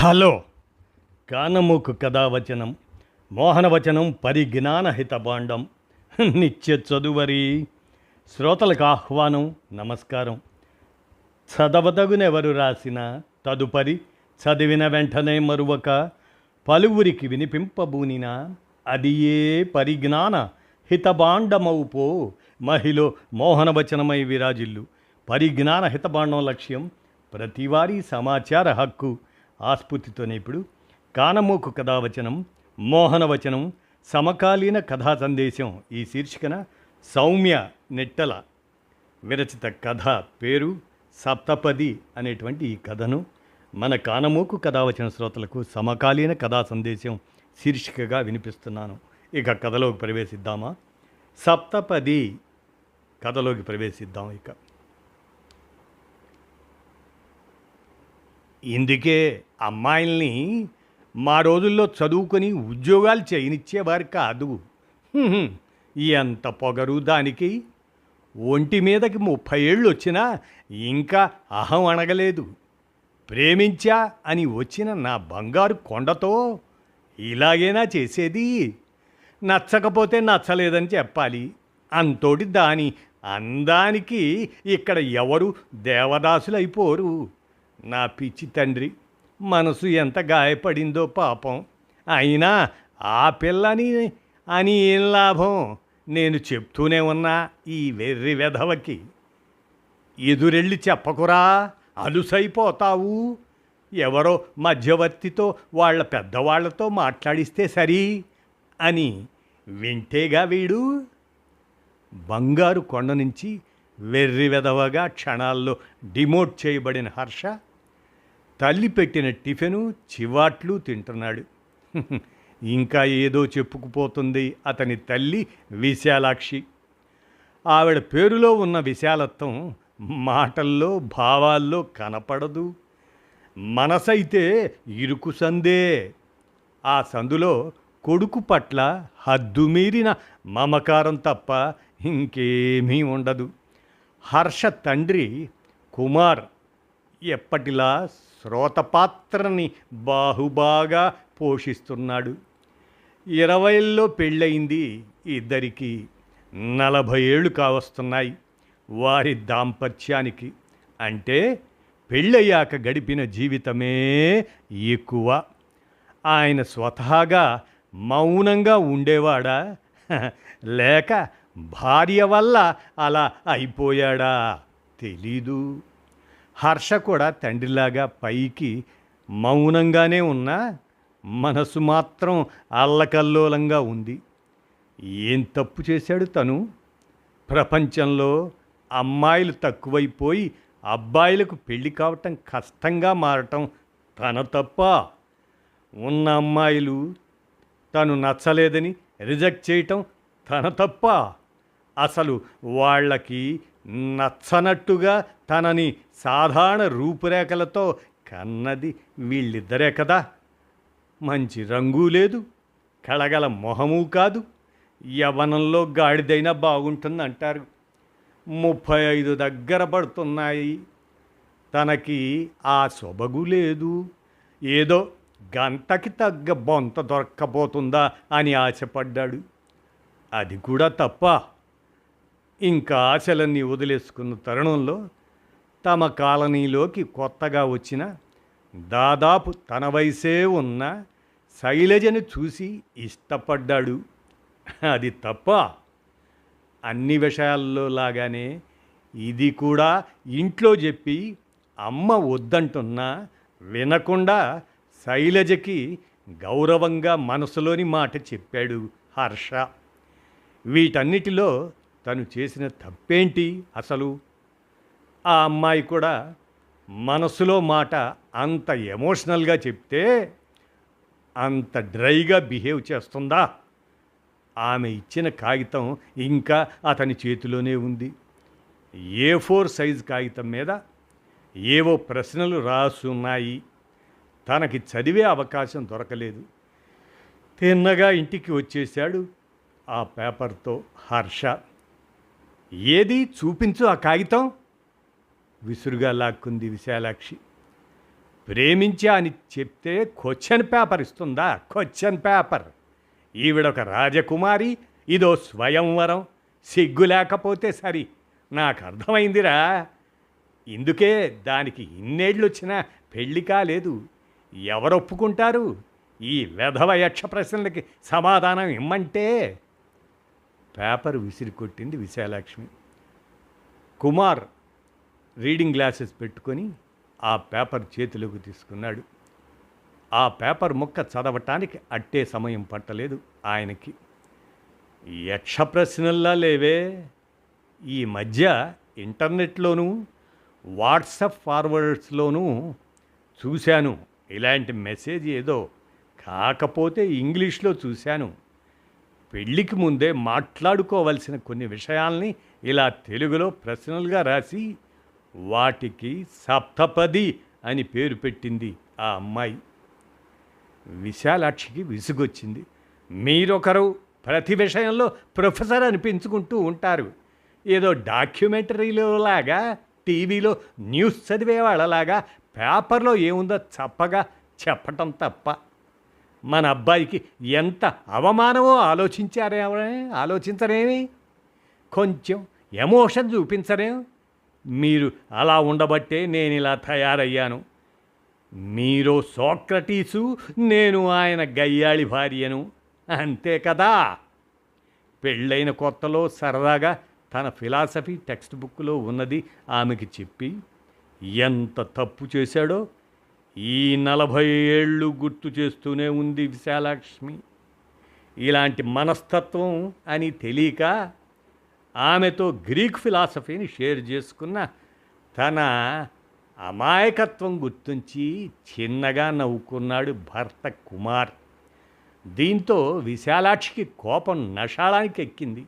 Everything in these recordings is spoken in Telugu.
హలో కానమూకు కథావచనం మోహనవచనం పరిజ్ఞానహితభాండం నిత్య చదువరి శ్రోతలకు ఆహ్వానం నమస్కారం. చదవదగునెవరు రాసిన తదుపరి చదివిన వెంటనే మరువక పలువురికి వినిపింపబూనిన అది ఏ పరిజ్ఞాన హితభాండమవుపో మహిళ మోహనవచనమై విరాజిల్లు. పరిజ్ఞాన హితభాండం లక్ష్యం ప్రతివారీ సమాచార హక్కు ఆస్ఫూర్తితోనే ఇప్పుడు కానమూకు కథావచనం మోహనవచనం సమకాలీన కథా సందేశం ఈ శీర్షికన సౌమ్య నెట్టల విరచిత కథ పేరు సప్తపది అనేటువంటి ఈ కథను మన కానమూకు కథావచన శ్రోతలకు సమకాలీన కథా సందేశం శీర్షికగా వినిపిస్తున్నాను. ఇక కథలోకి ప్రవేశిద్దామా? సప్తపది కథలోకి ప్రవేశిద్దాం. ఇందుకే అమ్మాయిల్ని మా రోజుల్లో చదువుకొని ఉద్యోగాలు చేయనిచ్చేవారు కాదు. ఎంత పొగరు దానికి! ఒంటి మీదకి 30 ఏళ్ళు వచ్చినా ఇంకా అహం అణగలేదు. ప్రేమించా అని వచ్చిన నా బంగారు కొండతో ఇలాగేనా చేసేది? నచ్చకపోతే నచ్చలేదని చెప్పాలి. అంతోటి దాని అందానికి ఇక్కడ ఎవరు దేవదాసులైపోరు. నా పిచ్చి తండ్రి మనసు ఎంత గాయపడిందో పాపం. అయినా ఆ పిల్లని అని ఏం లాభం? నేను చెప్తూనే ఉన్నా ఈ వెర్రి వెధవకి. ఎదురెళ్ళి చెప్పకురా, అలుసైపోతావు. ఎవరో మధ్యవర్తితో వాళ్ళ పెద్దవాళ్లతో మాట్లాడిస్తే సరి అని వింటేగా వీడు. బంగారు కొండ నుంచి వెర్రి వెధవగా క్షణాల్లో డిమోట్ చేయబడిన హర్ష తల్లి పెట్టిన టిఫిను చివాట్లు తింటున్నాడు. ఇంకా ఏదో చెప్పుకుపోతుంది అతని తల్లి విశాలాక్షి. ఆవిడ పేరులో ఉన్న విశాలత్వం మాటల్లో భావాల్లో కనపడదు. మనసైతే ఇరుకు సందే. ఆ సందులో కొడుకు పట్ల హద్దుమీరిన మమకారం తప్ప ఇంకేమీ ఉండదు. హర్ష తండ్రి కుమార్ ఎప్పటిలా శ్రోతపాత్రని బాహుబాగా పోషిస్తున్నాడు. 20లో పెళ్ళయింది ఇద్దరికి. 40 ఏళ్ళు కావస్తున్నాయి వారి దాంపత్యానికి. అంటే పెళ్ళయ్యాక గడిపిన జీవితమే ఎక్కువ. ఆయన స్వతహాగా మౌనంగా ఉండేవాడా లేక భార్య వల్ల అలా అయిపోయాడా తెలీదు. హర్ష కూడా తండ్రిలాగా పైకి మౌనంగానే ఉన్నా మనసు మాత్రం అల్లకల్లోలంగా ఉంది. ఏం తప్పు చేశాడు తను? ప్రపంచంలో అమ్మాయిలు తక్కువైపోయి అబ్బాయిలకు పెళ్లి కావటం కష్టంగా మారటం తన తప్ప? ఉన్న అమ్మాయిలు తను నచ్చలేదని రిజెక్ట్ చేయటం తన తప్ప? అసలు వాళ్ళకి నచ్చనట్టుగా తనని సాధారణ రూపురేఖలతో కన్నది వీళ్ళిద్దరే కదా. మంచి రంగు లేదు, కళగల మొహము కాదు. యవ్వనంలో గాడిదైనా బాగుంటుందంటారు. 35 దగ్గర పడుతున్నాయి. తనకి ఆ సొబగు లేదు. ఏదో గంటకి తగ్గ బొంత దొరక్కపోతుందా అని ఆశపడ్డాడు. అది కూడా తప్ప. ఇంకా ఆశలన్నీ వదిలేసుకున్న తరుణంలో తమ కాలనీలోకి కొత్తగా వచ్చిన దాదాపు తన వయసే ఉన్న శైలజను చూసి ఇష్టపడ్డాడు. అది తప్ప. అన్ని విషయాల్లో లాగానే ఇది కూడా ఇంట్లో చెప్పి అమ్మ వద్దంటున్నా వినకుండా శైలజకి గౌరవంగా మనసులోని మాట చెప్పాడు హర్ష. వీటన్నిటిలో తను చేసిన తప్పేంటి అసలు? ఆ అమ్మాయి కూడా మనసులో మాట అంత ఎమోషనల్గా చెప్తే అంత డ్రైగా బిహేవ్ చేస్తుందా? ఆమె ఇచ్చిన కాగితం ఇంకా అతని చేతిలోనే ఉంది. A4 సైజు కాగితం మీద ఏవో ప్రశ్నలు రాసున్నాయి. తనకి చదివే అవకాశం దొరకలేదు. తిన్నగా ఇంటికి వచ్చేశాడు ఆ పేపర్తో హర్ష. ఏది చూపించు ఆ కాగితం? విసురుగా లాక్కుంది విశాలాక్షి. ప్రేమించా అని చెప్తే క్వశ్చన్ పేపర్ ఇస్తుందా? Question paper. ఈవిడొక రాజకుమారి, ఇదో స్వయంవరం. సిగ్గు లేకపోతే సరి. నాకు అర్థమైందిరా. ఇందుకే దానికి ఇన్నేళ్ళు వచ్చినా పెళ్ళి కాలేదు. ఎవరొప్పుకుంటారు ఈ వెధవ యక్ష ప్రశ్నలకి సమాధానం ఇమ్మంటే? Paper విసిరికొట్టింది Visalakshmi. Kumar reading glasses పెట్టుకొని ఆ పేపర్ చేతిలోకి తీసుకున్నాడు. ఆ పేపర్ ముక్క చదవటానికి అట్టే సమయం పట్టలేదు ఆయనకి. యక్ష ప్రశ్నల్లా లేవే. ఈ మధ్య ఇంటర్నెట్లోనూ వాట్సప్ ఫార్వర్డ్స్లోనూ చూశాను ఇలాంటి మెసేజ్ ఏదో. కాకపోతే ఇంగ్లీష్లో చూశాను. పెళ్ళికి ముందే మాట్లాడుకోవలసిన కొన్ని విషయాల్ని ఇలా తెలుగులో ప్రశ్నలుగా రాసి వాటికి సప్తపది అని పేరు పెట్టింది ఆ అమ్మాయి. విశాలాక్షికి విసుగొచ్చింది. మీరొకరు ప్రతి విషయంలో ప్రొఫెసర్ అనిపించుకుంటూ ఉంటారు. ఏదో డాక్యుమెంటరీలోలాగా, టీవీలో న్యూస్ చదివేవాళ్ళలాగా పేపర్లో ఏముందో చప్పగా చెప్పటం తప్ప. మన అబ్బాయికి ఎంత అవమానమో ఆలోచించరేమి? కొంచెం ఎమోషన్ చూపించరేం? మీరు అలా ఉండబట్టే నేను ఇలా తయారయ్యాను. మీరు సోక్రటీసు, నేను ఆయన గయ్యాళి భార్యను, అంతే కదా. పెళ్ళైన కొత్తలో సరదాగా తన ఫిలాసఫీ టెక్స్ట్ బుక్లో ఉన్నది ఆమెకి చెప్పి ఎంత తప్పు చేశాడో ఈ 40 ఏళ్ళు గుర్తు చేస్తూనే ఉంది విశాలాక్ష్మి. ఇలాంటి మనస్తత్వం అని తెలియక ఆమెతో గ్రీక్ ఫిలాసఫీని షేర్ చేసుకున్న తన అమాయకత్వం గుర్తుంచి చిన్నగా నవ్వుకున్నాడు భర్త కుమార్. దీంతో విశాలాక్షికి కోపం నషాళానికి ఎక్కింది.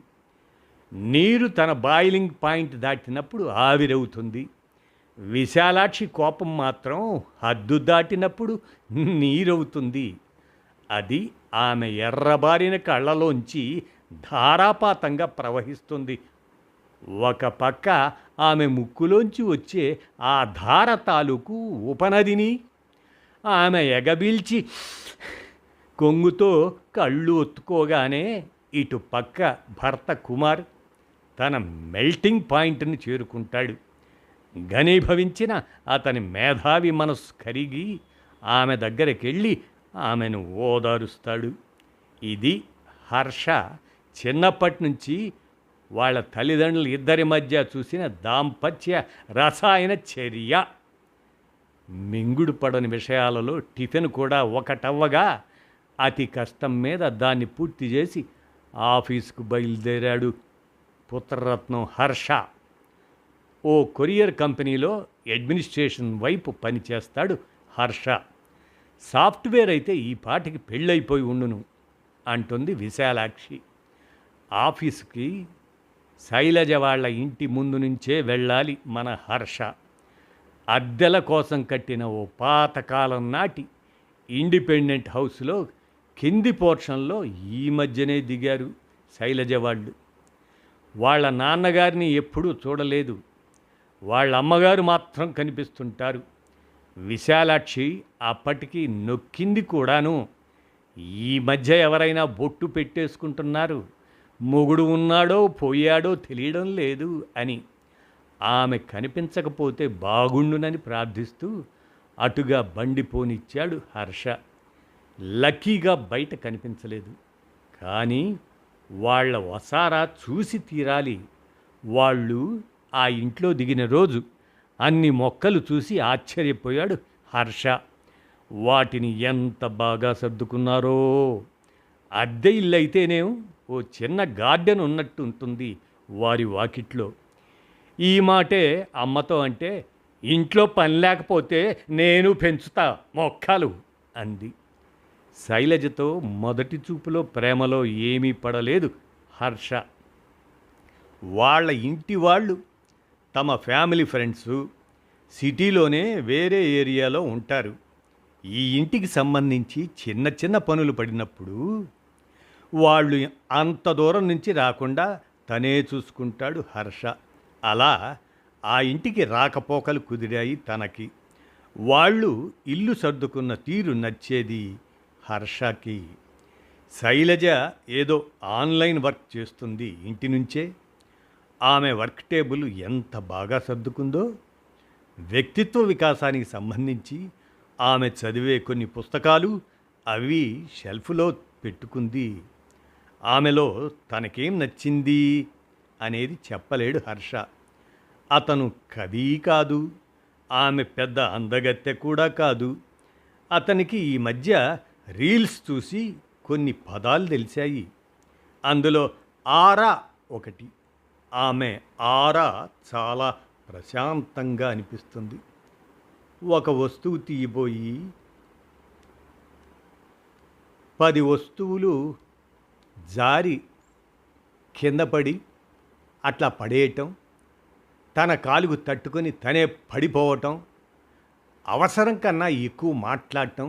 నీరు తన బాయిలింగ్ పాయింట్ దాటినప్పుడు ఆవిరవుతుంది. విశాలాక్షి కోపం మాత్రం హద్దు దాటినప్పుడు నీరవుతుంది. అది ఆమె ఎర్రబారిన కళ్ళలోంచి ధారాపాతంగా ప్రవహిస్తుంది. ఒక పక్క ఆమె ముక్కులోంచి వచ్చే ఆ ధార తాలూకు ఉపనదిని ఆమె ఎగబీల్చి కొంగుతో కళ్ళు ఒత్తుకోగానే ఇటు పక్క భర్త కుమార్ తన మెల్టింగ్ పాయింట్ని చేరుకుంటాడు. ఘనీభవించిన అతని మేధావి మనసు కరిగి ఆమె దగ్గరికి వెళ్ళి ఆమెను ఓదారుస్తాడు. ఇది హర్ష చిన్నప్పటి నుంచి వాళ్ళ తల్లిదండ్రులు ఇద్దరి మధ్య చూసిన దాంపత్య రసాయన చర్య. మింగుడు పడని విషయాలలో టిఫిన్ కూడా ఒకటవ్వగా అతి కష్టం మీద దాన్ని పూర్తి చేసి ఆఫీసుకు బయలుదేరాడు పుత్రరత్నం హర్ష. ఓ కొరియర్ కంపెనీలో అడ్మినిస్ట్రేషన్ వైపు పనిచేస్తాడు హర్ష. సాఫ్ట్వేర్ అయితే ఈ పాటికి పెళ్ళైపోయి ఉండును అంటుంది విశాలాక్షి. ఆఫీసుకి శైలజ వాళ్ళ ఇంటి ముందు నుంచే వెళ్ళాలి మన హర్ష. అద్దెల కోసం కట్టిన ఓ పాతకాలం నాటి ఇండిపెండెంట్ హౌస్లో కింది పోర్షన్లో ఈ మధ్యనే దిగారు శైలజ వాళ్ళు. వాళ్ళ నాన్నగారిని ఎప్పుడూ చూడలేదు. వాళ్ళ అమ్మగారు మాత్రం కనిపిస్తుంటారు. విశాలాక్షి అప్పటికి నొక్కింది కూడాను. ఈ మధ్య ఎవరైనా బొట్టు పెట్టేసుకుంటున్నారు, మొగుడు ఉన్నాడో పోయాడో తెలియడం లేదు అని. ఆమె కనిపించకపోతే బాగుండునని ప్రార్థిస్తూ అటుగా బండి పోనిచ్చాడు హర్ష. లక్కీగా బయట కనిపించలేదు. కానీ వాళ్ళ వసారా చూసి తీరాలి. వాళ్ళు ఆ ఇంట్లో దిగిన రోజు అన్ని మొక్కలు చూసి ఆశ్చర్యపోయాడు హర్ష. వాటిని ఎంత బాగా సర్దుకున్నారో. అద్దె ఇల్లు అయితేనేం ఓ చిన్న గార్డెన్ ఉన్నట్టు ఉంటుంది వారి వాకిట్లో. ఈ మాటే అమ్మతో అంటే, ఇంట్లో పని లేకపోతే నేను పెంచుతా మొక్కలు అంది. శైలజతో మొదటి చూపులో ప్రేమలో ఏమీ పడలేదు హర్ష. వాళ్ళ ఇంటి వాళ్ళు తమ ఫ్యామిలీ ఫ్రెండ్సు సిటీలోనే వేరే ఏరియాలో ఉంటారు. ఈ ఇంటికి సంబంధించి చిన్న చిన్న పనులు పడినప్పుడు వాళ్ళు అంత దూరం నుంచి రాకుండా తనే చూసుకుంటాడు హర్ష. అలా ఆ ఇంటికి రాకపోకలు కుదిరాయి తనకి. వాళ్ళు ఇల్లు సర్దుకున్న తీరు నచ్చేది హర్షకి. శైలజ ఏదో ఆన్లైన్ వర్క్ చేస్తుంది ఇంటి నుంచే. ఆమె వర్క్ టేబుల్ ఎంత బాగా సర్దుకుందో. వ్యక్తిత్వ వికాసానికి సంబంధించి ఆమె చదివే కొన్ని పుస్తకాలు అవి షెల్ఫ్లో పెట్టుకుంది. ఆమెలో తనకేం నచ్చింది అనేది చెప్పలేడు హర్ష. అతను కవి కాదు, ఆమె పెద్ద అందగత్తె కూడా కాదు. అతనికి ఈ మధ్య రీల్స్ చూసి కొన్ని పదాలు తెలిసాయి. అందులో ఆరా ఒకటి. ఆమె ఆరా చాలా ప్రశాంతంగా అనిపిస్తుంది. ఒక వస్తువు తీయబోయి 10 వస్తువులు జారి కింద పడి అట్లా పడేయటం, తన కాలుకు తట్టుకొని తనే పడిపోవటం, అవసరం కన్నా ఎక్కువ మాట్లాడటం,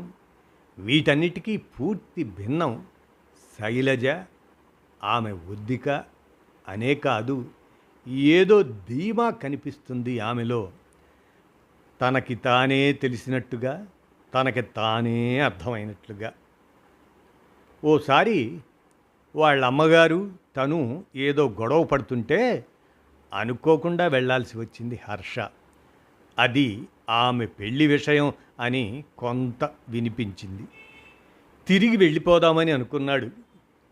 వీటన్నిటికీ పూర్తి భిన్నం శైలజ. ఆమె ఒద్దిక అనే కాదు, ఏదో ధీమా కనిపిస్తుంది ఆమెలో. తనకి తానే తెలిసినట్టుగా, తనకి తానే అర్థమైనట్లుగా. ఓసారి వాళ్ళ అమ్మగారు తను ఏదో గొడవ పడుతుంటే అనుకోకుండా వెళ్ళాల్సి వచ్చింది హర్ష. అది ఆమె పెళ్లి విషయం అని కొంత వినిపించింది. తిరిగి వెళ్ళిపోదామని అనుకున్నాడు.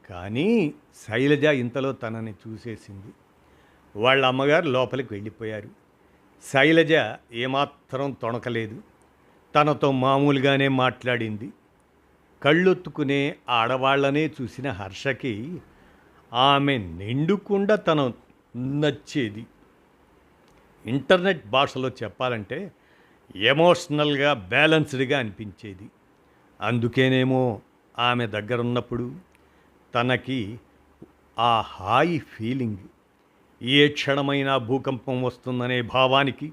కానీ శైలజ ఇంతలో తనని చూసేసింది. వాళ్ళ అమ్మగారు లోపలికి వెళ్ళిపోయారు. శైలజ ఏమాత్రం తొణకలేదు. తనతో మామూలుగానే మాట్లాడింది. కళ్ళొత్తుకునే ఆడవాళ్లనే చూసిన హర్షకి ఆమె నిండుకుండా తను నచ్చేది. ఇంటర్నెట్ భాషలో చెప్పాలంటే ఎమోషనల్గా బ్యాలెన్స్డ్గా అనిపించేది. అందుకేనేమో ఆమె దగ్గరున్నప్పుడు తనకి ఆ హాయి ఫీలింగ్. ఏ క్షణమైనా భూకంపం వస్తుందనే భావానికి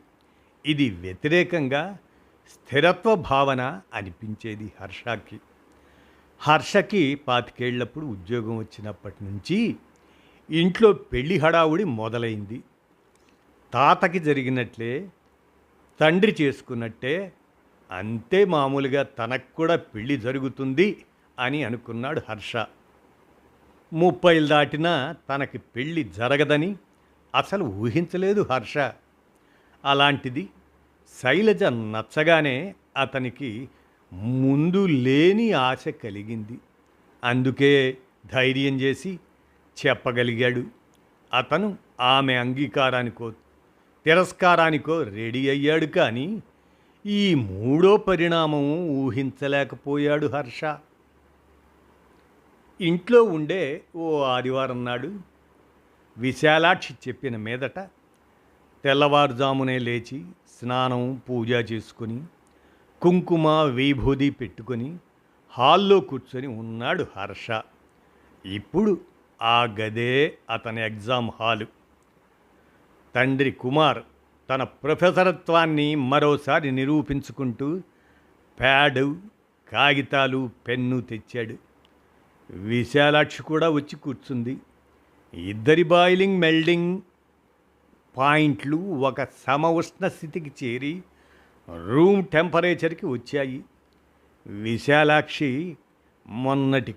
ఇది వ్యతిరేకంగా స్థిరత్వ భావన అనిపించేది హర్షకి. హర్షకి 25 ఏళ్లప్పుడు ఉద్యోగం వచ్చినప్పటి నుంచి ఇంట్లో పెళ్లి హడావుడి మొదలైంది. తాతకి జరిగినట్లే, తండ్రి చేసుకున్నట్టే, అంతే మామూలుగా తనకు కూడా పెళ్లి జరుగుతుంది అని అనుకున్నాడు హర్ష. 30 దాటినా తనకి పెళ్లి జరగదని అసలు ఊహించలేదు హర్ష. అలాంటిది శైలజ నచ్చగానే అతనికి ముందు లేని ఆశ కలిగింది. అందుకే ధైర్యం చేసి చెప్పగలిగాడు. అతను ఆమె అంగీకారానికో తిరస్కారానికో రెడీ అయ్యాడు. కానీ ఈ మూడో పరిణామం ఊహించలేకపోయాడు హర్ష. ఇంట్లో ఉండే ఓ ఆదివారం నాడు విశాలాక్షి చెప్పిన మీదట తెల్లవారుజామునే లేచి స్నానం పూజ చేసుకొని కుంకుమ విభూది పెట్టుకొని హాల్లో కూర్చొని ఉన్నాడు హర్ష. ఇప్పుడు ఆ గదే అతని ఎగ్జామ్ హాలు. తండ్రి కుమార్ తన ప్రొఫెసరత్వాన్ని మరోసారి నిరూపించుకుంటూ ప్యాడు, కాగితాలు, పెన్ను తెచ్చాడు. విశాలాక్షి కూడా వచ్చి కూర్చుంది. ఇద్దరి బాయిలింగ్ మెల్డింగ్ పాయింట్లు ఒక సమఉష్ణ స్థితికి చేరి రూమ్ టెంపరేచర్కి వచ్చాయి. విశాలాక్షి మొన్నటి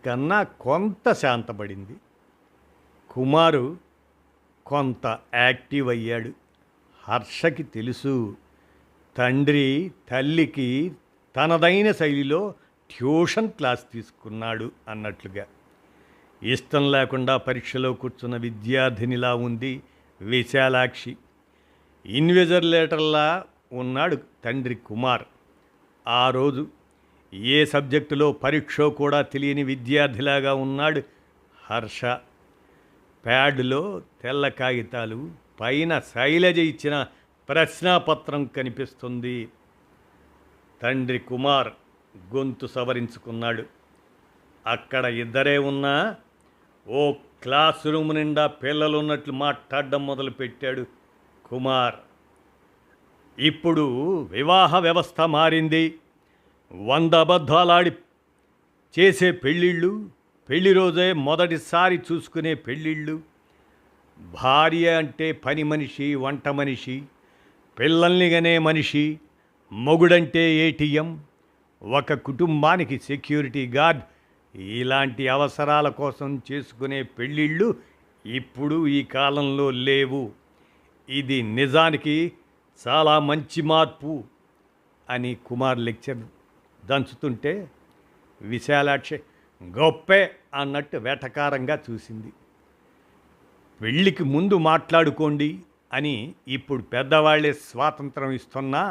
కన్నా కొంత శాంతపడింది. కుమారు కొంత యాక్టివ్ అయ్యాడు. హర్షకి తెలుసు, తండ్రి తల్లికి తనదైన శైలిలో ట్యూషన్ క్లాస్ తీసుకున్నాడు అన్నట్లుగా. ఇష్టం లేకుండా పరీక్షలో కూర్చున్న విద్యార్థినిలా ఉంది విశాలాక్షి. ఇన్విజిలేటర్లా ఉన్నాడు తండ్రి కుమార్. ఆ రోజు ఏ సబ్జెక్టులో పరీక్ష కూడా తెలియని విద్యార్థిలాగా ఉన్నాడు హర్ష. ప్యాడ్లో తెల్ల కాగితాలు, పైన శైలజ ఇచ్చిన ప్రశ్నాపత్రం కనిపిస్తుంది. తండ్రి కుమార్ గొంతు సవరించుకున్నాడు. అక్కడ ఇద్దరే ఉన్నా ఓ క్లాస్ రూమ్ నిండా పిల్లలు ఉన్నట్లు మాట్లాడడం మొదలుపెట్టాడు కుమార్. ఇప్పుడు వివాహ వ్యవస్థ మారింది. 100 అబద్ధాలాడి చేసే పెళ్ళిళ్ళు, పెళ్లి రోజే మొదటిసారి చూసుకునే పెళ్ళిళ్ళు, భార్య అంటే పని మనిషి, వంట మనిషి, పిల్లల్ని గనే మనిషి, మొగుడంటే ఏటీఎం, ఒక కుటుంబానికి సెక్యూరిటీ గార్డ్, ఇలాంటి అవసరాల కోసం చేసుకునే పెళ్ళిళ్ళు ఇప్పుడు ఈ కాలంలో లేవు. ఇది నిజానికి చాలా మంచి మార్పు అని కుమార్ లెక్చర్ దంచుతుంటే విశాలాక్షి గొప్పే అన్నట్టు వెటకారంగా చూసింది. పెళ్ళికి ముందు మాట్లాడుకోండి అని ఇప్పుడు పెద్దవాళ్లే స్వాతంత్రం ఇస్తున్నా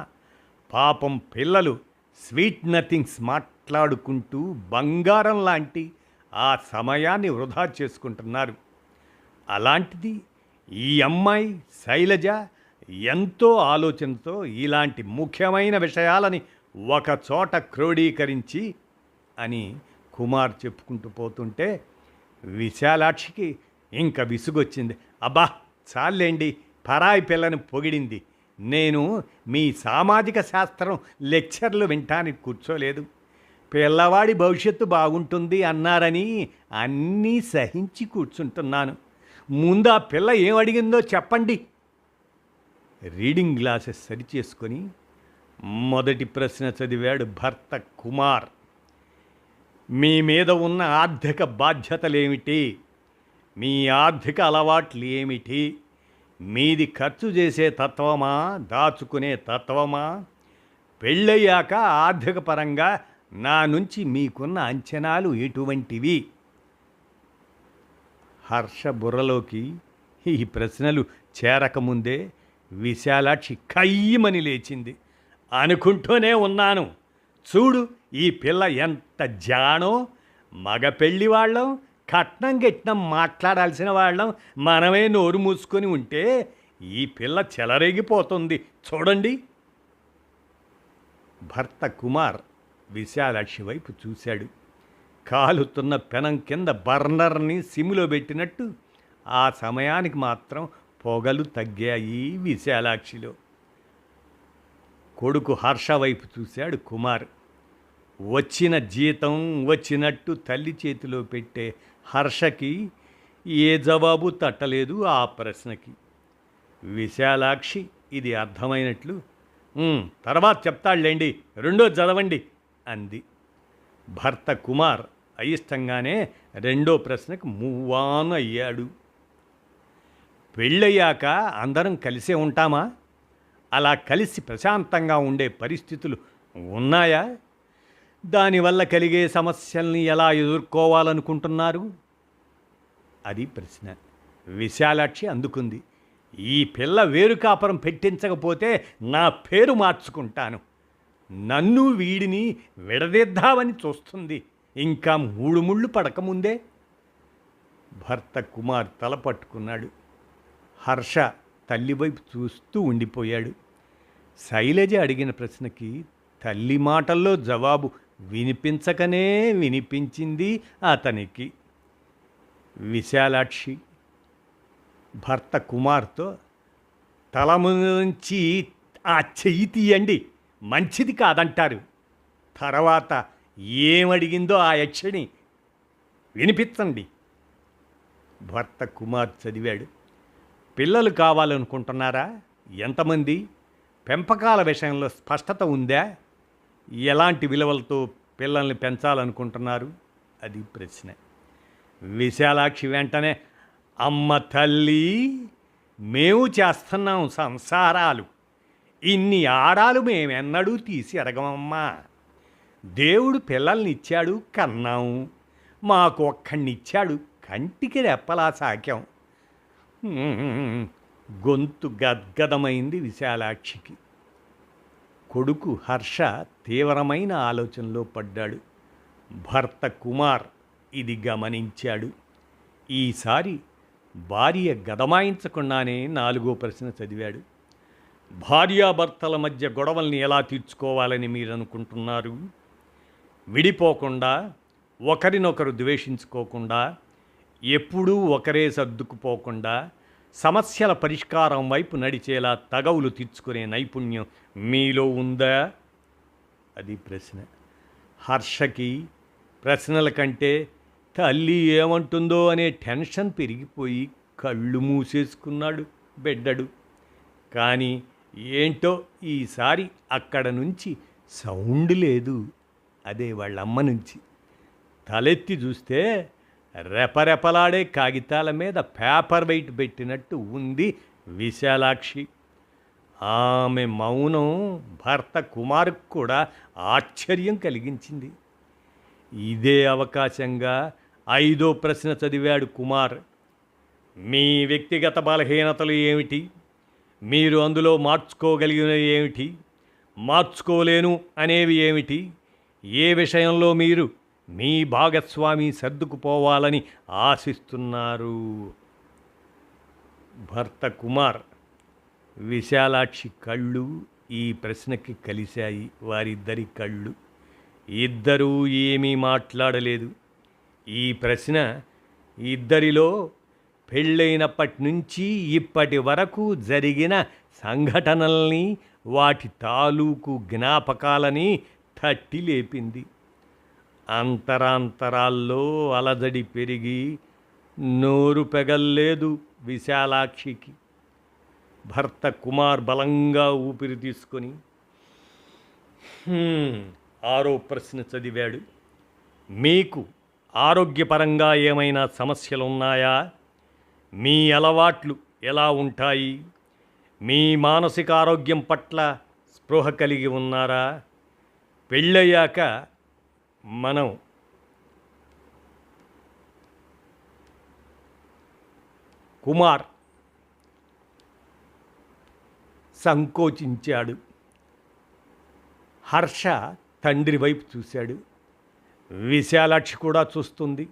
పాపం పిల్లలు స్వీట్ నథింగ్స్ మాట్లాడుకుంటూ బంగారం లాంటి ఆ సమయాన్ని వృధా చేసుకుంటున్నారు. అలాంటిది ఈ అమ్మాయి శైలజ ఎంతో ఆలోచనతో ఇలాంటి ముఖ్యమైన విషయాలని ఒకచోట క్రోడీకరించి అని కుమార్ చెప్పుకుంటూ పోతుంటే విశాలాక్షికి ఇంకా విసుగొచ్చింది. అబ్బా చాలేండి, పరాయి పిల్లని పొగిడింది. నేను మీ సామాజిక శాస్త్రం లెక్చర్లు వింటానికి కూర్చోలేదు. పిల్లవాడి భవిష్యత్తు బాగుంటుంది అన్నారని అన్నీ సహించి కూర్చుంటున్నాను. ముందు ఆ పిల్ల ఏం అడిగిందో చెప్పండి. రీడింగ్ గ్లాసెస్ సరిచేసుకొని మొదటి ప్రశ్న చదివాడు భర్త కుమార్. మీ మీద ఉన్న ఆర్థిక బాధ్యతలేమిటి? మీ ఆర్థిక అలవాట్లు ఏమిటి? మీది ఖర్చు చేసే తత్వమా, దాచుకునే తత్వమా? పెళ్ళయ్యాక ఆర్థిక పరంగా నా నుంచి మీకున్న అంచనాలు ఎటువంటివి? హర్ష బుర్రలోకి ఈ ప్రశ్నలు చేరకముందే విశాలాక్షి కయ్యమని లేచింది. అనుకుంటూనే ఉన్నాను. చూడు, ఈ పిల్ల ఎంత జానో. మగ పెళ్ళి వాళ్ళం, కట్నం గిట్నం మాట్లాడాల్సిన వాళ్ళం మనమే నోరు మూసుకొని ఉంటే ఈ పిల్ల చెలరేగిపోతుంది చూడండి. భర్త కుమార్ విశాలాక్షి వైపు చూశాడు. కాలుతున్న పెనం కింద బర్నర్ని సిమ్లో పెట్టినట్టు ఆ సమయానికి మాత్రం పొగలు తగ్గాయి విశాలాక్షిలో. కొడుకు హర్ష వైపు చూశాడు కుమార్. వచ్చిన జీతం వచ్చినట్టు తల్లి చేతిలో పెట్టే హర్షకి ఏ జవాబు తట్టలేదు ఆ ప్రశ్నకి. విశాలాక్షి ఇది అర్థమైనట్లు తర్వాత చెప్తాడులేండి, రెండో చదవండి అంది. భర్త కుమార్ అయిష్టంగానే రెండో ప్రశ్నకు మూవాన్ అయ్యాడు. పెళ్ళయ్యాక అందరం కలిసే ఉంటామా? అలా కలిసి ప్రశాంతంగా ఉండే పరిస్థితులు ఉన్నాయా? దానివల్ల కలిగే సమస్యల్ని ఎలా ఎదుర్కోవాలనుకుంటున్నారు? అది ప్రశ్న. విశాలాక్షి అందుకుంది. ఈ పిల్ల వేరు కాపురం పెట్టించకపోతే నా పేరు మార్చుకుంటాను. నన్ను వీడిని విడదీద్దామని చూస్తుంది. ఇంకా 3 ముళ్ళు పడకముందే. భర్త కుమార్ తల పట్టుకున్నాడు. హర్ష తల్లివైపు చూస్తూ ఉండిపోయాడు. శైలజ అడిగిన ప్రశ్నకి తల్లి మాటల్లో జవాబు వినిపించకనే వినిపించింది అతనికి. విశాలాక్షి భర్త కుమార్తో తల నుంచి ఆ చెయ్యి తీయండి, మంచిది కాదంటారు. తర్వాత ఏమడిగిందో ఆ యక్షిణి వినిపించండి. భర్త కుమార్ చదివాడు. పిల్లలు కావాలనుకుంటున్నారా? ఎంతమంది? పెంపకాల విషయంలో స్పష్టత ఉందా? ఎలాంటి విలువలతో పిల్లల్ని పెంచాలనుకుంటున్నారు? అది ప్రశ్న. విశాలాక్షి వెంటనే అమ్మ తల్లి, మేము చేస్తున్నాం సంసారాలు. ఇన్ని ఆడాలు మేమెన్నడూ తీసి అడగమమ్మా. దేవుడు పిల్లల్ని ఇచ్చాడు, కన్నాం. మాకు ఒక్కడినిచ్చాడు, కంటికి రెప్పలా సాకాం. గొంతు గద్గదమైంది విశాలాక్షికి. కొడుకు హర్ష తీవ్రమైన ఆలోచనలో పడ్డాడు. భర్త కుమార్ ఇది గమనించాడు. ఈసారి భార్య గదమాయించకుండానే 4వ ప్రశ్న చదివాడు. భార్యాభర్తల మధ్య గొడవల్ని ఎలా తీర్చుకోవాలని మీరు అనుకుంటున్నారు? విడిపోకుండా, ఒకరినొకరు ద్వేషించుకోకుండా, ఎప్పుడూ ఒకరే సర్దుకుపోకుండా సమస్యల పరిష్కారం వైపు నడిచేలా తగవులు తీర్చుకునే నైపుణ్యం మీలో ఉందా? అది ప్రశ్న. హర్షకి ప్రశ్నల కంటే తల్లి ఏమంటుందో అనే టెన్షన్ పెరిగిపోయి కళ్ళు మూసేసుకున్నాడు బిడ్డడు. కానీ ఏంటో ఈసారి అక్కడ నుంచి సౌండ్ లేదు. అదే వాళ్ళమ్మ నుంచి. తలెత్తి చూస్తే రెపరెపలాడే కాగితాల మీద పేపర్ వెయిట్ పెట్టినట్టు ఉంది విశాలాక్షి. ఆమె మౌనం భర్త కుమార్కు కూడా ఆశ్చర్యం కలిగించింది. ఇదే అవకాశంగా 5వ ప్రశ్న చదివాడు కుమార్. మీ వ్యక్తిగత బలహీనతలు ఏమిటి? మీరు అందులో మార్చుకోగలిగినవి ఏమిటి? మార్చుకోలేను అనేవి ఏమిటి? ఏ విషయంలో మీరు మీ భాగస్వామి సర్దుకుపోవాలని ఆశిస్తున్నారు? భర్త కుమార్, విశాలాక్షి కళ్ళు ఈ ప్రశ్నకి కలిశాయి. వారిద్దరి కళ్ళు. ఇద్దరూ ఏమీ మాట్లాడలేదు. ఈ ప్రశ్న ఇద్దరిలో పెళ్ళైనప్పటి నుంచి ఇప్పటి వరకు జరిగిన సంఘటనల్ని, వాటి తాలూకు జ్ఞాపకాలని తట్టి లేపింది. అంతరాంతరాల్లో అలజడి పెరిగి నోరు పెగల్లేదు విశాలాక్షికి. భర్త కుమార్ బలంగా ఊపిరి తీసుకొని 6వ ప్రశ్న చదివాడు. మీకు ఆరోగ్యపరంగా ఏమైనా సమస్యలున్నాయా? మీ అలవాట్లు ఎలా ఉంటాయి? మీ మానసిక ఆరోగ్యం పట్ల స్పృహ కలిగి ఉన్నారా? పెళ్ళయ్యాక మనం కుమార్ సంకోచించాడు. హర్ష తండ్రి వైపు చూశాడు. విశాలాక్షి కూడా చూస్తుంది.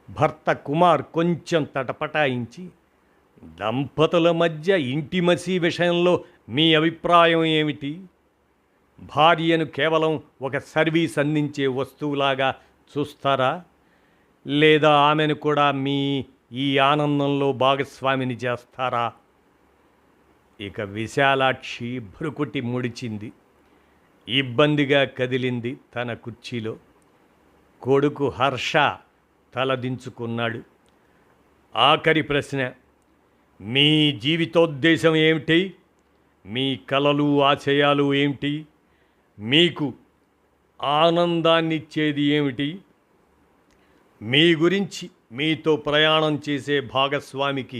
భర్త కుమార్ కొంచెం తటపటాయించి, దంపతుల మధ్య ఇంటిమసీ విషయంలో మీ అభిప్రాయం ఏమిటి? భార్యను కేవలం ఒక సర్వీస్ అందించే వస్తువులాగా చూస్తారా? లేదా ఆమెను కూడా మీ ఈ ఆనందంలో భాగస్వామిని చేస్తారా? ఇక విశాలాక్షి భ్రుకుటి ముడిచింది. ఇబ్బందిగా కదిలింది తన కుర్చీలో. కొడుకు హర్ష తలదించుకున్నాడు. ఆఖరి ప్రశ్న, మీ జీవితోద్దేశం ఏమిటి? మీ కలలు, ఆశయాలు ఏమిటి? మీకు ఆనందాన్నిచ్చేది ఏమిటి? మీ గురించి మీతో ప్రయాణం చేసే భాగస్వామికి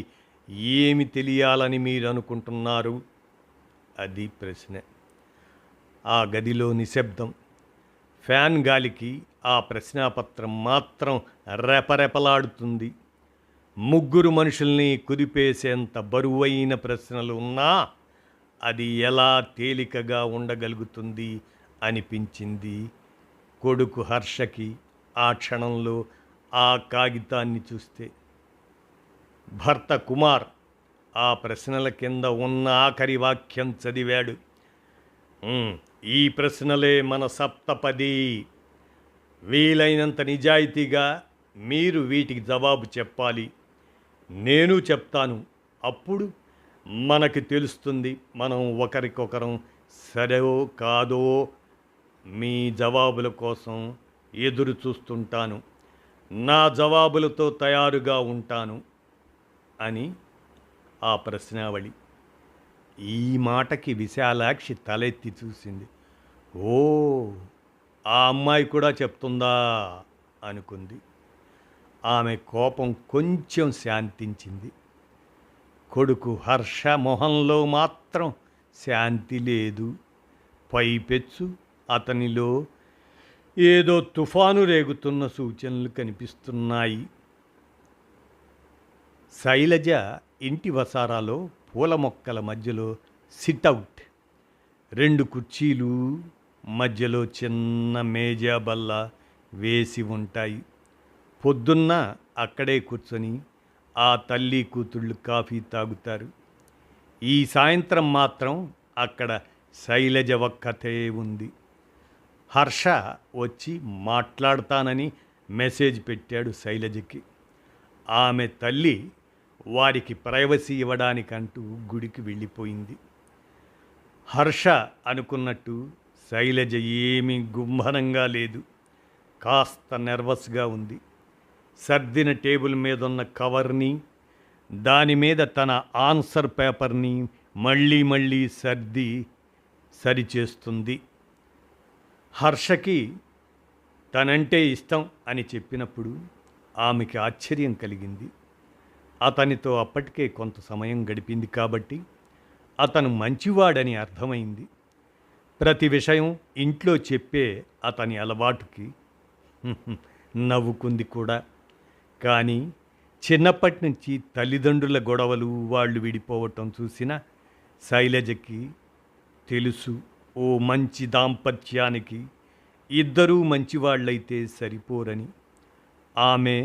ఏమి తెలియాలని మీరు అనుకుంటున్నారు? అది ప్రశ్న. ఆ గదిలో నిశ్శబ్దం. ఫ్యాన్ గాలికి ఆ ప్రశ్నాపత్రం మాత్రం రెపరెపలాడుతుంది. ముగ్గురు మనుషుల్ని కుదిపేసేంత బరువైన ప్రశ్నలు ఉన్నా అది ఎలా తేలికగా ఉండగలుగుతుంది అనిపించింది కొడుకు హర్షకి ఆ క్షణంలో ఆ కాగితాన్ని చూస్తే. భర్త కుమార్ ఆ ప్రశ్నల కింద ఉన్న ఆఖరి వాక్యం చదివాడు. ఈ ప్రశ్నలే మన సప్తపది. వీలైనంత నిజాయితీగా మీరు వీటికి జవాబు చెప్పాలి. నేను చెప్తాను. అప్పుడు మనకి తెలుస్తుంది మనం ఒకరికొకరం సరేవో కాదో. మీ జవాబుల కోసం ఎదురు చూస్తుంటాను. నా జవాబులతో తయారుగా ఉంటాను అని ఆ ప్రశ్నావళి. ఈ మాటకి విశాలాక్షి తలెత్తి చూసింది. ఓ, ఆ అమ్మాయి కూడా చెప్తుందా అనుకుంది. ఆమె కోపం కొంచెం శాంతించింది. కొడుకు హర్ష మొహంలో మాత్రం శాంతి లేదు. పైపెచ్చు అతనిలో ఏదో తుఫాను రేగుతున్న సూచనలు కనిపిస్తున్నాయి. శైలజ ఇంటి వసారాలో పూల మొక్కల మధ్యలో సిట్అవుట్. 2 కుర్చీలు, మధ్యలో చిన్న మేజా బల్ల వేసి ఉంటాయి. పొద్దున్న అక్కడే కూర్చొని ఆ తల్లి కూతుళ్ళు కాఫీ తాగుతారు. ఈ సాయంత్రం మాత్రం అక్కడ శైలజ ఒక్కతే ఉంది. హర్ష వచ్చి మాట్లాడతానని మెసేజ్ పెట్టాడు శైలజకి. ఆమె తల్లి వారికి ప్రైవసీ ఇవ్వడానికంటూ గుడికి వెళ్ళిపోయింది. హర్ష అనుకున్నట్టు శైలజ ఏమీ గుంభనంగా లేదు. కాస్త నెర్వస్గా ఉంది. సర్దిన టేబుల్ మీద ఉన్న కవర్ని, దాని మీద తన ఆన్సర్ పేపర్ని మళ్ళీ మళ్ళీ సరిచేస్తుంది. హర్షకి తనంటే ఇష్టం అని చెప్పినప్పుడు ఆమెకి ఆశ్చర్యం కలిగింది. అతనితో అప్పటికే కొంత సమయం గడిపింది కాబట్టి అతను మంచివాడని అర్థమైంది. ప్రతి విషయం ఇంట్లో చెప్పే అతని అలవాటుకి నవ్వుకుంది కూడా. కానీ చిన్నప్పటి నుంచి తల్లిదండ్రుల గొడవలు, వాళ్ళు విడిపోవటం చూసిన శైలజకి తెలుసు, ఓ మంచి దాంపత్యానికి ఇద్దరూ మంచివాళ్ళైతే సరిపోరని. ఆమె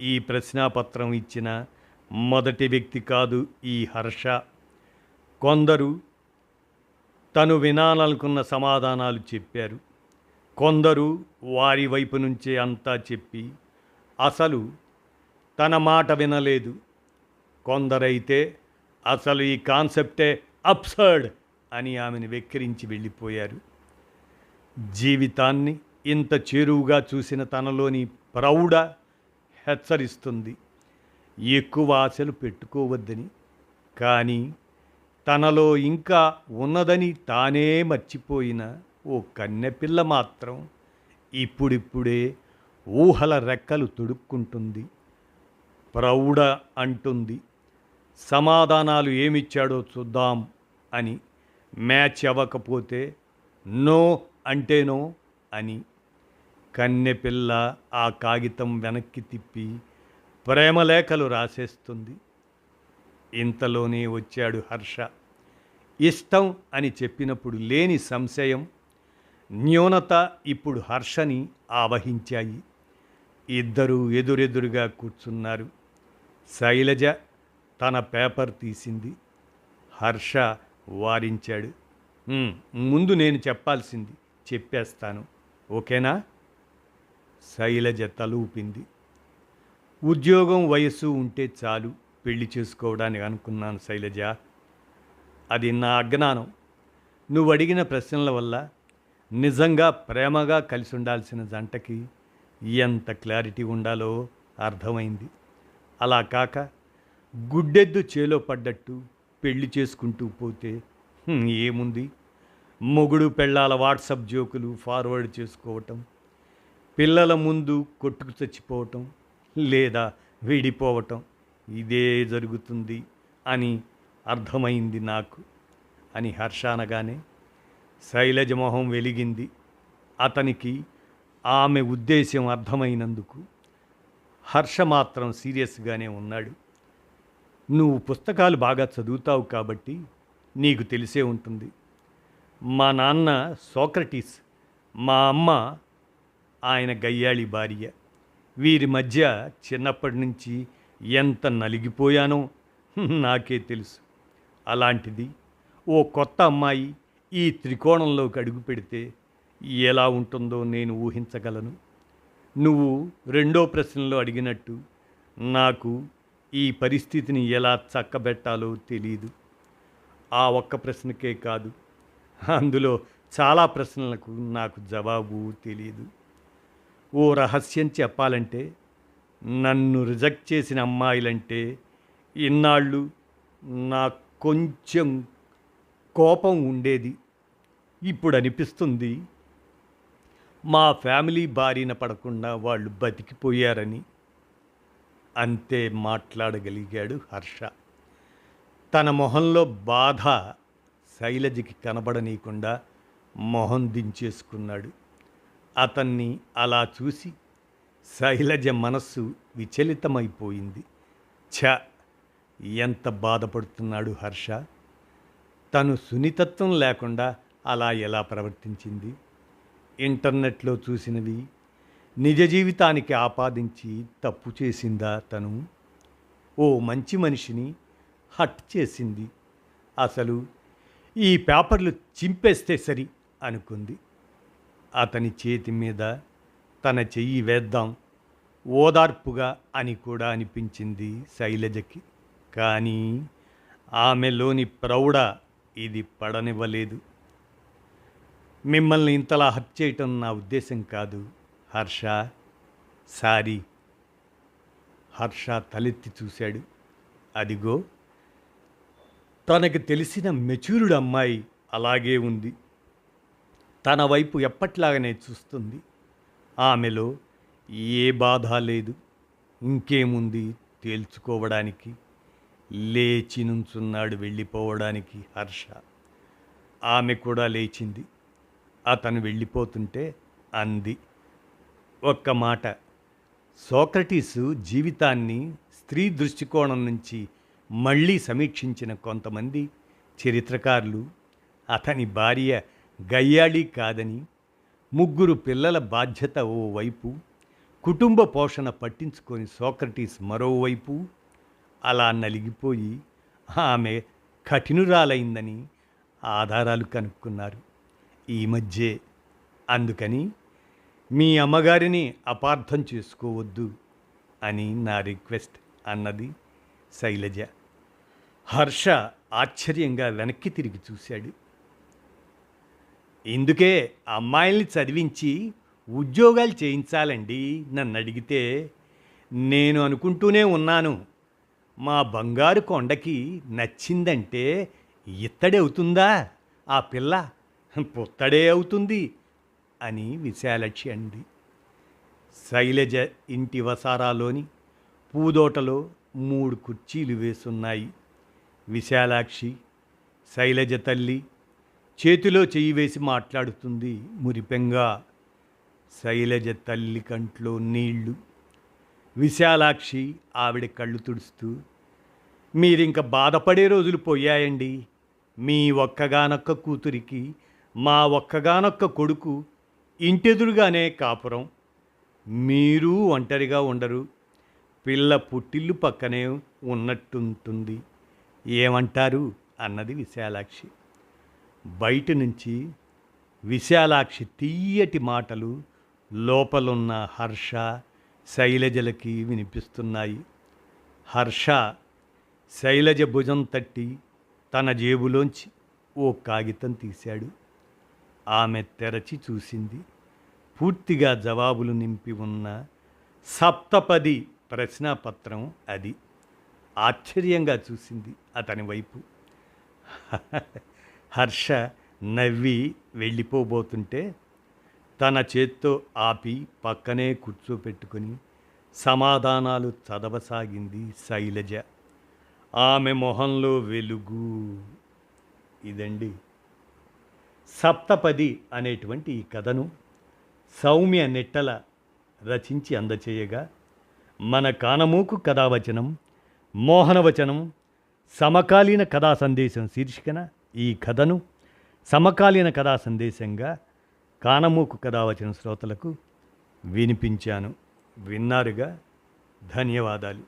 ఈ ప్రశ్నాపత్రం ఇచ్చిన మొదటి వ్యక్తి కాదు ఈ హర్ష. కొందరు తను వినాలనుకున్న సమాధానాలు చెప్పారు. కొందరు వారి వైపు నుంచే అంతా చెప్పి అసలు తన మాట వినలేదు. కొందరైతే అసలు ఈ కాన్సెప్టే అబ్సర్డ్ అని ఆమెను వెక్కిరించి వెళ్ళిపోయారు. జీవితాన్ని ఇంత చేరువుగా చూసిన తనలోని ప్రౌఢ హెచ్చరిస్తుంది, ఎక్కువ ఆశలు పెట్టుకోవద్దని. కానీ తనలో ఇంకా ఉన్నదని తానే మర్చిపోయిన ఓ కన్నెపిల్ల మాత్రం ఇప్పుడిప్పుడే ఊహల రెక్కలు తొడుక్కుంటుంది. ప్రౌఢ అంటుంది, సమాధానాలు ఏమిచ్చాడో చూద్దాం అని. మ్యాచ్ అవ్వకపోతే నో అంటేనో అని. కన్నెపిల్ల ఆ కాగితం వెనక్కి తిప్పి ప్రేమలేఖలు రాసేస్తుంది. ఇంతలోనే వచ్చాడు హర్ష. ఇష్టం అని చెప్పినప్పుడు లేని సంశయం, న్యూనత ఇప్పుడు హర్షని ఆవహించాయి. ఇద్దరూ ఎదురెదురుగా కూర్చున్నారు. శైలజ తన పేపర్ తీసింది. హర్ష వారించాడు, ముందు నేను చెప్పాల్సింది చెప్పేస్తాను, ఓకేనా? శైలజ తల ఊపింది. ఉద్యోగం, వయస్సు ఉంటే చాలు పెళ్లి చేసుకోవడానికి అనుకున్నాను శైలజ. అది నా అజ్ఞానం. నువ్వు అడిగిన ప్రశ్నల వల్ల నిజంగా ప్రేమగా కలిసి ఉండాల్సిన జంటకి ఎంత క్లారిటీ ఉండాలో అర్థమైంది. అలా కాక గుడ్డెద్దు చేలో పడ్డట్టు పెళ్లి చేసుకుంటూ పోతే ఏముంది? మొగుడు పెళ్ళాల వాట్సప్ జోకులు ఫార్వర్డ్ చేసుకోవటం, పిల్లల ముందు కొట్టుకు చచ్చిపోవటం లేదా విడిపోవటం, ఇదే జరుగుతుంది అని అర్థమైంది నాకు అని హర్ష అనగానే శైలజ మొహం వెలిగింది. అతనికి ఆమె ఉద్దేశం అర్థమైనందుకు. హర్ష మాత్రం సీరియస్గానే ఉన్నాడు. నువ్వు పుస్తకాలు బాగా చదువుతావు కాబట్టి నీకు తెలిసే ఉంటుంది. మా నాన్న సోక్రటీస్, మా అమ్మ ఆయన గయ్యాళి భార్య. వీరి మధ్య చిన్నప్పటి నుంచి ఎంత నలిగిపోయానో నాకే తెలుసు. అలాంటిది ఓ కొత్త అమ్మాయి ఈ త్రికోణంలోకి అడుగు పెడితే ఎలా ఉంటుందో నేను ఊహించగలను. నువ్వు రెండో ప్రశ్నలో అడిగినట్టు నాకు ఈ పరిస్థితిని ఎలా చక్కబెట్టాలో తెలియదు. ఆ ఒక్క ప్రశ్నకే కాదు, అందులో చాలా ప్రశ్నలకు నాకు జవాబు తెలియదు. ఓ రహస్యం చెప్పాలంటే, నన్ను రిజెక్ట్ చేసిన అమ్మాయిలంటే ఇన్నాళ్ళు నాకు కొంచెం కోపం ఉండేది. ఇప్పుడు అనిపిస్తుంది మా ఫ్యామిలీ బారిన పడకుండా వాళ్ళు బతికిపోయారని. అంతే మాట్లాడగలిగాడు హర్ష. తన మొహంలో బాధ శైలజకి కనబడనీయకుండా మొహం దించేసుకున్నాడు. అతన్ని అలా చూసి శైలజ మనస్సు విచలితమైపోయింది. ఎంత బాధపడుతున్నాడు హర్ష. తను సున్నితత్వం లేకుండా అలా ఎలా ప్రవర్తించింది? ఇంటర్నెట్లో చూసినవి నిజ జీవితానికి ఆపాదించి తప్పు చేసిందా తను? ఓ మంచి మనిషిని హట్ చేసింది. అసలు ఈ పేపర్లు చింపేస్తే సరి అనుకుంది. అతని చేతి మీద తన చెయ్యి వేద్దాం ఓదార్పుగా అని కూడా అనిపించింది శైలజకి. కానీ ఆమెలోని ప్రౌఢ ఇది పడనివ్వలేదు. మిమ్మల్ని ఇంతలా హత్య చేయటం నా ఉద్దేశం కాదు హర్ష, సారీ. హర్ష తలెత్తి చూశాడు. అదిగో తనకు తెలిసిన మెచ్యూర్డ్ అమ్మాయి అలాగే ఉంది. తన వైపు ఎప్పట్లాగానే చూస్తుంది. ఆమెలో ఏ బాధ లేదు. ఇంకేముంది తేల్చుకోవడానికి? లేచి నుంచున్నాడు వెళ్ళిపోవడానికి హర్ష. ఆమె కూడా లేచింది. అతను వెళ్ళిపోతుంటే అంది ఒక్క మాట. సోక్రటీసు జీవితాన్ని స్త్రీ దృష్టికోణం నుంచి మళ్ళీ సమీక్షించిన కొంతమంది చరిత్రకారులు అతని భార్య గయ్యాళి కాదని, 3 పిల్లల బాధ్యత ఓవైపు, కుటుంబ పోషణ పట్టించుకొని సోక్రటీస్ మరోవైపు అలా నలిగిపోయి ఆమె కఠినురాలైందని ఆధారాలు కనుక్కున్నారు ఈ మధ్యే. అందుకని మీ అమ్మగారిని అపార్థం చేసుకోవద్దు అని నా రిక్వెస్ట్ అన్నది శైలజ. హర్ష ఆశ్చర్యంగా వెనక్కి తిరిగి చూశాడు. ఇందుకే అమ్మాయిల్ని చదివించి ఉద్యోగాలు చేయించాలండి నన్ను అడిగితే. నేను అనుకుంటూనే ఉన్నాను, మా బంగారు కొండకి నచ్చిందంటే ఇత్తడే అవుతుందా ఆ పిల్ల, పుత్తడే అవుతుంది అని విశాలాక్షి అంది. శైలజ ఇంటి వసారాలోని పూదోటలో 3 కుర్చీలు వేసున్నాయి. విశాలాక్షి, శైలజ తల్లి చేతిలో చెయ్యి వేసి మాట్లాడుతుంది మురిపెంగా. శైలజ తల్లి కంట్లో నీళ్లు. విశాలాక్షి ఆవిడ కళ్ళు తుడుస్తూ, మీరింక బాధపడే రోజులు పోయాయండి. మీ ఒక్కగానొక్క కూతురికి మా ఒక్కగానొక్క కొడుకు ఇంటెదురుగానే కాపురం. మీరు ఒంటరిగా ఉండరు. పిల్ల పుట్టిల్లు పక్కనే ఉన్నట్టుంటుంది. ఏమంటారు అన్నది విశాలాక్షి. బయట నుంచి విశాలాక్షి తీయటి మాటలు లోపలున్న హర్ష, శైలజలకి వినిపిస్తున్నాయి. హర్ష శైలజ భుజం తట్టి తన జేబులోంచి ఓ కాగితం తీశాడు. ఆమె తెరచి చూసింది. పూర్తిగా జవాబులు నింపి ఉన్న సప్తపది ప్రశ్నాపత్రం అది. ఆశ్చర్యంగా చూసింది అతని వైపు. హర్ష నవ్వి వెళ్ళిపోబోతుంటే తన చేత్తో ఆపి పక్కనే కూర్చోపెట్టుకొని సమాధానాలు చదవసాగింది శైలజ. ఆమె మొహంలో వెలుగు. ఇదండి సప్తపది అనేటువంటి ఈ కథను సౌమ్య నెట్టల రచించి అందచేయగా, మన కానమూకు కథావచనం మోహనవచనం సమకాలీన కథా సందేశం శీర్షికన ఈ కథను సమకాలీన కథా సందేశంగా కానమూకు కథావచన శ్రోతలకు వినిపించాను. విన్నారుగా. ధన్యవాదాలు.